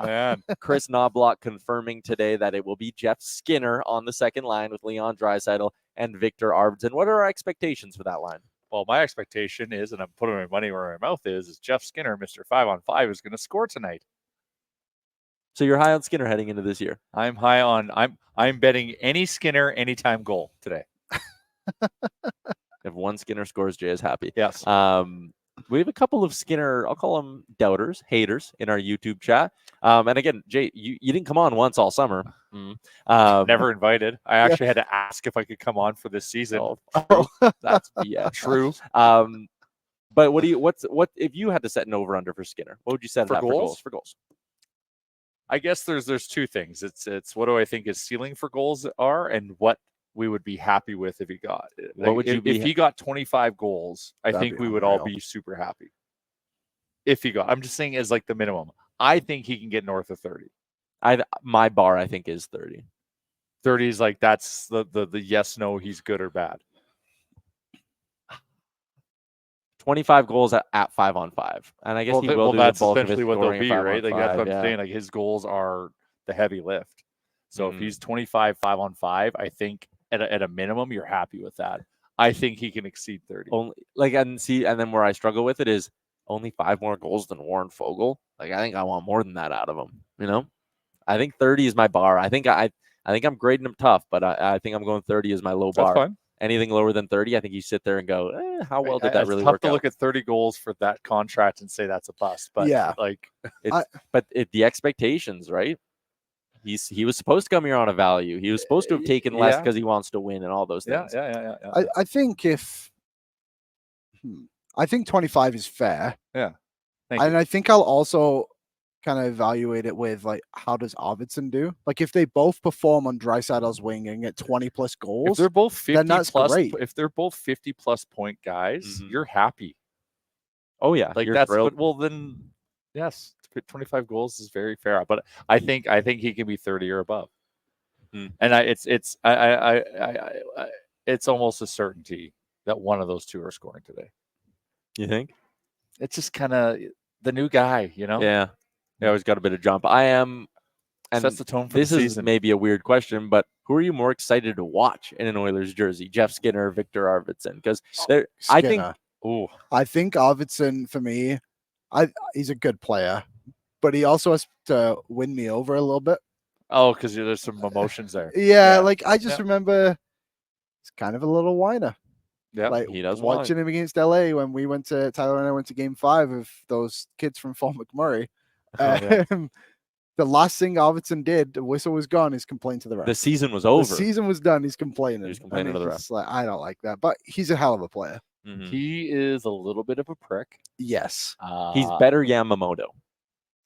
Oh, man. Chris Knobloch confirming today that it will be Jeff Skinner on the second line with Leon Draisaitl and Victor Arvidsson. What are our expectations for that line? Well, my expectation is, and I'm putting my money where my mouth is Jeff Skinner, Mr. 5-on-5, is going to score tonight. So you're high on Skinner heading into this year? I'm high on. I'm betting any Skinner anytime goal today. If one Skinner scores, Jay is happy. Yes. We have a couple of Skinner, I'll call them doubters, haters in our YouTube chat. And again, Jay, you didn't come on once all summer. Never invited. I actually had to ask if I could come on for this season. True. That's true. But what if you had to set an over under for Skinner? What would you set for goals? For goals. I guess there's two things. It's what do I think his ceiling for goals are, and what we would be happy with if he got. What would if he got 25 goals, I think we would all be super happy. If he got, I'm just saying as like the minimum. I think he can get north of 30. My bar I think is 30. 30 is like that's the yes no he's good or bad. 25 goals at 5-on-5, and I guess he will do that's the bulk essentially of his what they'll be, right? Like that's what I'm saying. Yeah. Like his goals are the heavy lift. So if he's 25 5-on-5, I think at a minimum you're happy with that. I think he can exceed 30. And then where I struggle with it is only 5 more goals than Warren Foegele. Like I think I want more than that out of him. You know, I think 30 is my bar. I think I'm grading him tough, but I think I'm going 30 is my low bar. That's fine. Anything lower than 30, I think you sit there and go, how well did that really work out? It's tough to look at 30 goals for that contract and say that's a bust. But the expectations, right? He was supposed to come here on a value. He was supposed to have taken less because he wants to win and all those things. Yeah. I think 25 is fair. Yeah. I think I'll also kind of evaluate it with like how does Arvidsson do? Like if they both perform on Draisaitl's wing and get 20 plus goals, if they're both 50 then that's plus, great. If they're both 50 plus point guys, you're happy. Oh yeah, like that's thrilled. Well then, yes, 25 goals is very fair. But I think he can be 30 or above. And it's almost a certainty that one of those two are scoring today. You think? It's just kind of the new guy, you know? Yeah. He always got a bit of jump. I am, and sets the tone for this the is season. Maybe a weird question, but who are you more excited to watch in an Oilers jersey? Jeff Skinner or Victor Arvidsson? Because I think Arvidsson for me, he's a good player, but he also has to win me over a little bit. Oh, because there's some emotions there. Yeah, like I just remember he's kind of a little whiner. Yeah, like he does. Watching him against LA when we went to Tyler and I went to Game 5 of those kids from Fort McMurray. The last thing Arvidsson did, the whistle was gone, he's complaining to the ref. The season was over. The season was done. He's complaining. He's complaining to the ref. Like, I don't like that, but he's a hell of a player. Mm-hmm. He is a little bit of a prick. Yes, he's better Yamamoto.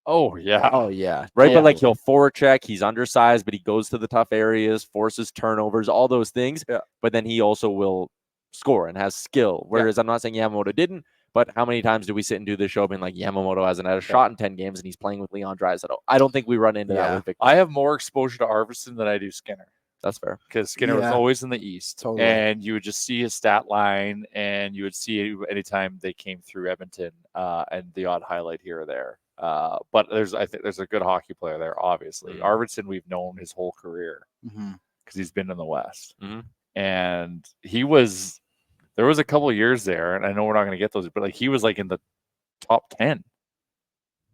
Oh yeah, right. But like he'll forecheck. He's undersized, but he goes to the tough areas, forces turnovers, all those things. Yeah. But then he also will score and has skill. Whereas I'm not saying Yamamoto didn't. But how many times do we sit and do this show being like Yamamoto hasn't had a shot in 10 games and he's playing with Leon Draisaitl? I don't think we run into that with Victor. I have more exposure to Arvidsson than I do Skinner. That's fair. Because Skinner was always in the East. Totally. And you would just see his stat line and you would see anytime they came through Edmonton and the odd highlight here or there. But I think there's a good hockey player there, obviously. Arvidsson we've known his whole career because he's been in the West. And there was a couple of years there, and I know we're not going to get those, but like he was like in the top 10,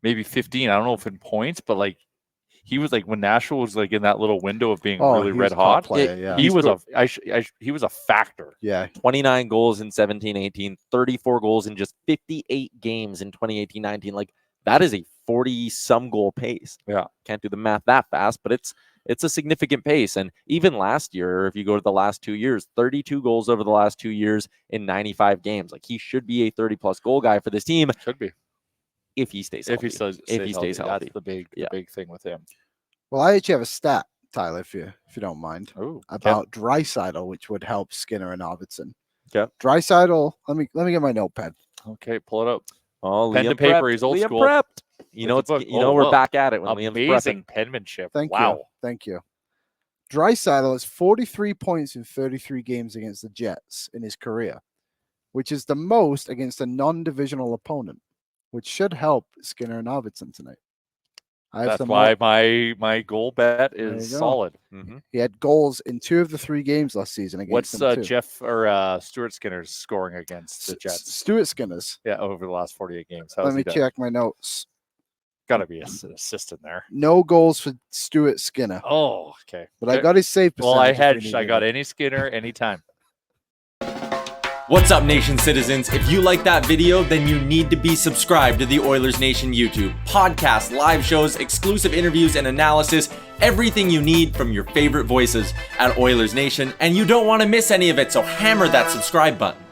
maybe 15. I don't know if in points, but like he was like when Nashville was like in that little window of being really red hot. He was a factor. Yeah, 29 goals in 17-18, 34 goals in just 58 games in 2018-19. Like that is a 40-some goal pace. Yeah, can't do the math that fast, but it's a significant pace. And even last year, if you go to the last 2 years, 32 goals over the last 2 years in 95 games. Like he should be a 30-plus goal guy for this team. Should be. If he stays healthy. If he stays healthy. That's the big thing with him. Well, I actually have a stat, Tyler, if you don't mind, Ooh, about Draisaitl, which would help Skinner and Arvidsson. Okay. Draisaitl, let me get my notepad. Okay, pull it up. Oh, pen to paper. He's old school. Prepped. We're back at it when Liam's amazing prepping. penmanship. Thank you. Draisaitl has 43 points in 33 games against the Jets in his career, which is the most against a non-divisional opponent, which should help Skinner and Arvidsson tonight. I have That's some why more. my goal bet you is go. solid. He had goals in 2 of the 3 games last season against What's them too. Jeff or Stuart Skinner's scoring against the Jets? Stuart Skinner's. Yeah, over the last 48 games. Let me check my notes. Got to be an assist in there. No goals for Stuart Skinner. Oh, okay. But I got his save percentage. Well, I if we hedged. needed I got it. any Skinner anytime. What's up, Nation citizens? If you like that video, then you need to be subscribed to the Oilers Nation YouTube. Podcasts, live shows, exclusive interviews, and analysis. Everything you need from your favorite voices at Oilers Nation. And you don't want to miss any of it, so hammer that subscribe button.